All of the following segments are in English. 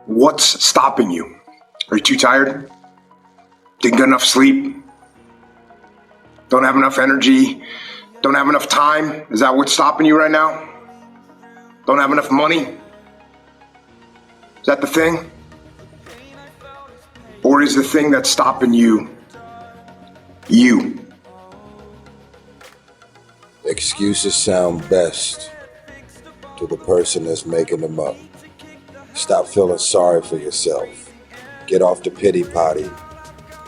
What's stopping you? Are you too tired? Didn't get enough sleep? Don't have enough energy? Don't have enough time? Is that what's stopping you right now? Don't have enough money? Is that the thing? Or is the thing that's stopping you, you? Excuses sound best to the person that's making them up. Stop feeling sorry for yourself. Get off the pity potty.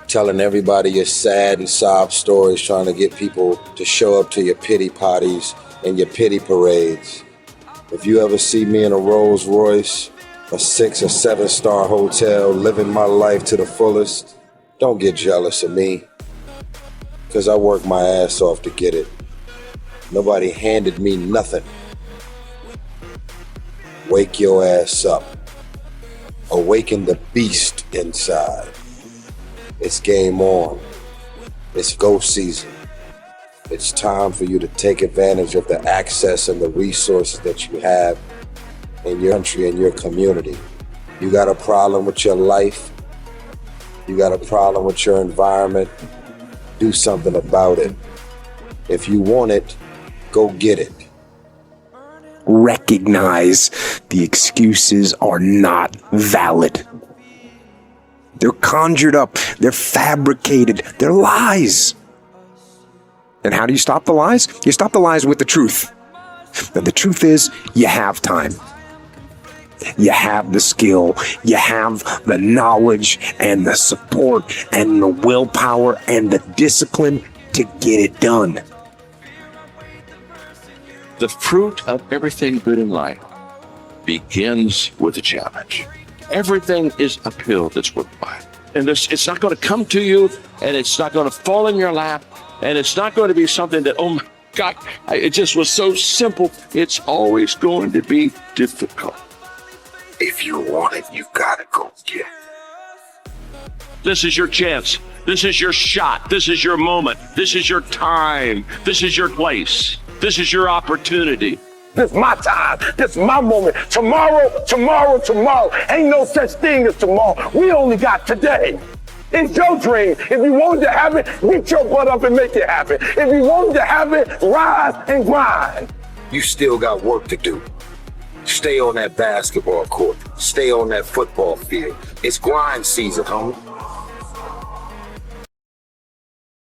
Telling everybody your sad and sob stories, trying to get people to show up to your pity potties and your pity parades. If you ever see me in a Rolls Royce, a 6 or 7-star hotel, living my life to the fullest, don't get jealous of me, because I worked my ass off to get it. Nobody handed me nothing. Wake your ass up. Awaken the beast inside. It's game on. It's go season. It's time for you to take advantage of the access and the resources that you have in your country and your community. You got a problem with your life? You got a problem with your environment? Do something about it. If you want it, go get it. Recognize the excuses are not valid. They're conjured up, they're fabricated, they're lies. And how do you stop the lies? You stop the lies with the truth. And the truth is, you have time. You have the skill, you have the knowledge and the support and the willpower and the discipline to get it done. The fruit of everything good in life begins with a challenge. Everything is a pill that's worthwhile. And it's not going to come to you, and it's not going to fall in your lap, and it's not going to be something that, oh my God, it just was so simple. It's always going to be difficult. If you want it, you gotta go get it. This is your chance. This is your shot. This is your moment. This is your time. This is your place. This is your opportunity. This is my time. This is my moment. Tomorrow. Ain't no such thing as tomorrow. We only got today. It's your dream. If you want to have it, get your butt up and make it happen. If you want to have it, rise and grind. You still got work to do. Stay on that basketball court. Stay on that football field. It's grind season, homie.